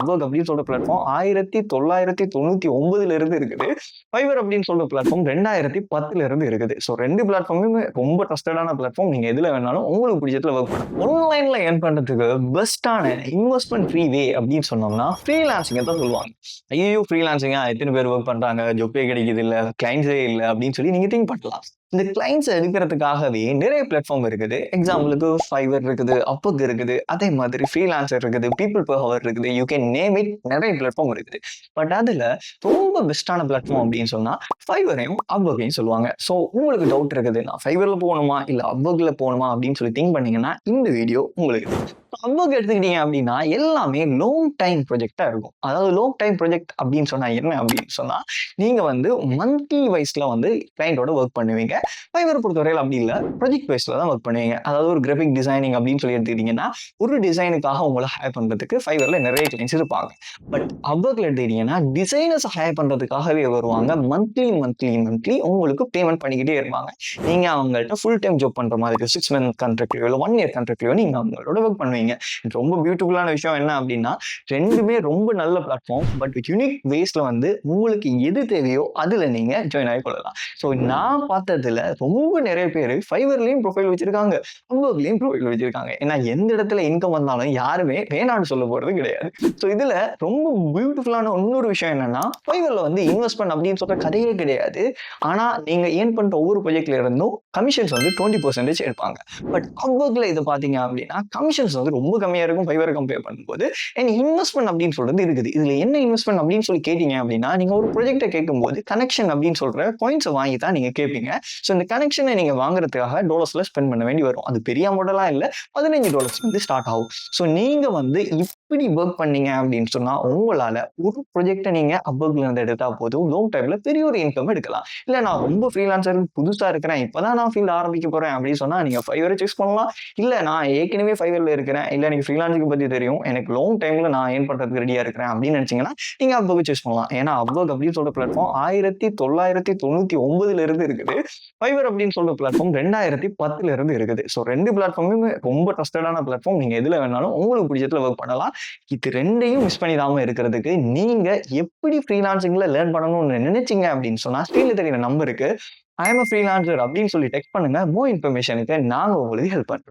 Upwork அப்படின்னு சொல்ற platform 1999 இருந்து இருக்குது. Fiverr அப்படின்னு சொல்ற பிளாட்ஃபார்ம் 2010 இருந்து இருக்குது. ஸோ 2 பிளாட்ஃபார்முமே ரொம்ப ட்ரஸ்டடான பிளாட்ஃபார்ம். நீங்க எதுல வேணாலும் உங்களுக்கு பிடிச்சதுல ஒர்க் பண்ணலாம். ஆன்லைன்ல ஏர்ன் பண்றதுக்கு பெஸ்டான இன்வெஸ்ட்மெண்ட் ஃப்ரீ வே அப்படின்னு சொன்னோம்னா ஃப்ரீலான்சிங் தான் சொல்லுவாங்க. ஐயோ ஃப்ரீலான்சிங்கா எத்தனை பேர் ஒர்க் பண்றாங்க, ஜொப்பே கிடைக்குது இல்ல, கிளைண்ட்ஸே இல்ல அப்படின்னு சொல்லி நீங்க திங்க் பண்ணலாம். இந்த கிளைண்ட்ஸ் எடுக்கிறதுக்காகவே நிறைய பிளாட்ஃபார்ம் இருக்குது. எக்ஸாம்பிளுக்கு Fiverr இருக்குது, Upwork இருக்குது, அதே மாதிரி ஃப்ரீலான்சர் இருக்குது, பீப்பிள் பெர் ஹவர் இருக்குது, யூ கேன் நேம் இட், நிறைய பிளாட்ஃபார்ம் இருக்குது. பட் அதுல ரொம்ப பெஸ்டான பிளாட்ஃபார்ம் அப்படின்னு சொன்னா Fiverr-ஐயும் Upwork-ஐயும் சொல்லுவாங்க. ஸோ உங்களுக்கு டவுட் இருக்குது, நான் Fiverr-ல போகணுமா இல்ல Upwork-ல போகணுமா அப்படின்னு சொல்லி திங்க் பண்ணீங்கன்னா இந்த வீடியோ உங்களுக்கு. Upwork எடுத்துக்கிட்டீங்க அப்படின்னா எல்லாமே லாங் டைம் ப்ராஜெக்டா இருக்கும். அதாவது லாங் டைம் ப்ராஜெக்ட் அப்படின்னு சொன்னா என்ன அப்படின்னு சொன்னா நீங்க வந்து மந்த்லி வைஸ்ல வந்து கிளைண்டோட ஒர்க் பண்ணுவீங்க. Fiverr பொறுத்தவரையில் அப்படி இல்லை, ப்ராஜெக்ட் வைஸ்ல தான் ஒர்க் பண்ணுவீங்க. அதாவது ஒரு கிராஃபிக் டிசைனிங் அப்படின்னு சொல்லி எடுத்துக்கிட்டீங்கன்னா ஒரு டிசைனுக்காக உங்களை ஹையர் பண்றதுக்கு Fiverr-ல நிறைய கிளைண்ட்ஸ் இருப்பாங்க. பட் Upwork-ல எடுத்துக்கிட்டீங்கன்னா டிசைனர்ஸ் ஹையர் பண்றதுக்காகவே வருவாங்க. மந்த்லி உங்களுக்கு பேமெண்ட் பண்ணிக்கிட்டே இருப்பாங்க. நீங்க அவங்கள்ட்ட ஃபுல் டைம் ஜாப் பண்ற மாதிரி 6 மந்த் கான்ட்ராக்ட்லயோ இல்லை 1 இயர் கான்ட்ராக்ட்லயோ நீங்க அவங்களோட ஒர்க் பண்ணுவீங்க. ரொம்ப பியூட்டிஃபுல்லான விஷயம் என்ன அப்படின்னா ரெண்டுமே ரொம்ப நல்ல பிளாட்ஃபார்ம். பட் யூனிக் வேஸ்ல வந்து உங்களுக்கு எது தேவையோ அதுல நீங்க ஜாயின் ஆகி கொள்ளலாம். ஸோ நான் பார்த்ததுல ரொம்ப நிறைய பேர் Fiverr-லயும் ப்ரொஃபைல் வச்சிருக்காங்க, Upwork-லயும் ப்ரொஃபைல் வச்சிருக்காங்க. ஏன்னா எந்த இடத்துல இன்கம் வந்தாலும் யாருமே வேணான்னு சொல்ல போறது கிடையாது. ஸோ இதுல ரொம்ப பியூட்டிஃபுல்லான இன்னொரு விஷயம் என்னன்னா Fiverr-ல வந்து இன்வெஸ்ட்மெண்ட் அப்படின்னு சொல்ற கதையே கிடையாது. ஆனா நீங்க ஏர்ன் பண்ற ஒவ்வொரு ப்ராஜெக்ட்ல இருந்தும் கமிஷன்ஸ் வந்து 20% எடுப்பாங்க. பட் Upwork-ல இது பாத்தீங்க அப்படின்னா கமிஷன்ஸ் வந்து ரொம்ப கம்மியா இருக்கும் Fiverr கம்பேர் பண்ணும்போது. அண்ட் இன்வெஸ்ட்மெண்ட் அப்படின்னு சொல்றது இருக்குது. இதுல என்ன இன்வெஸ்ட்மெண்ட் அப்படின்னு சொல்லி கேட்டீங்க அப்படின்னா நீங்க ஒரு ப்ராஜெக்ட்டை கேட்கும்போது கனெக்ஷன் அப்படின்னு சொல்ற பாயிண்ட்ஸை வாங்கி தான் நீங்க கேட்பீங்க. ஸோ இந்த கனெக்ஷனை நீங்க வாங்குறதுக்காக டாலர்ஸ்ல ஸ்பெண்ட் பண்ண வேண்டி வரும். அது பெரிய அமௌண்ட்லாம் இல்லை, $15 வந்து ஸ்டார்ட் ஆகும். ஸோ நீங்க வந்து இப்படி ஒர்க் பண்ணீங்க அப்படின்னு சொன்னா உங்களால ஒரு ப்ராஜெக்டை நீங்க Upwork-ல இருந்து எடுத்தா போதும் லாங் டைம்ல பெரிய ஒரு இன்கம் எடுக்கலாம். இல்ல நான் ரொம்ப ஃப்ரீலான்சர் புதுசா இருக்கிறேன், இப்பதான் நான் ஃபீல்ட் ஆரம்பிக்க போறேன் அப்படின்னு சொன்னா நீங்க Fiverr சூஸ் பண்ணலாம். இல்ல நான் ஏற்கனவே Fiverr-ல இருக்கிறேன், இல்ல எனக்கு ஃப்ரீலான்சிங் பத்தி தெரியும், எனக்கு லாங் டைம்ல நான் ஏர்ன் பண்றதுக்கு ரெடியா இருக்கிறேன் அப்படின்னு நினைச்சீங்கன்னா நீங்க Upwork சூஸ் பண்ணலாம். ஏன்னா Upwork அப்படின்னு சொல்ற பிளாட்ஃபார்ம் 1999 இருந்து இருக்குது. Fiverr அப்படின்னு சொல்ற பிளாட்ஃபார்ம் 2010 இருந்து இருக்குது. ஸோ 2 பிளாட்ஃபார்முமே ரொம்ப ட்ரஸ்டடான பிளாட்ஃபார்ம். நீங்க எதுல வேணாலும் உங்களுக்கு பிடிச்சதுல ஒர்க் பண்ணலாம். இது ரெண்டையும் மிஸ் பண்ணிடாம இருக்கிறதுக்கு நீங்க எப்படி ஃப்ரீலான்சிங்ல லேர்ன் பண்ணணும்னு நினைச்சீங்க அப்படின்னு சொன்னா ஸ்கிரீன்ல தெரியுற நம்பருக்கு I am a freelancer அப்படின்னு சொல்லி டெக்ஸ்ட் பண்ணுங்க. மோர் இன்ஃபர்மேஷனுக்கு நாங்க உங்களுக்கு ஹெல்ப் பண்றோம்.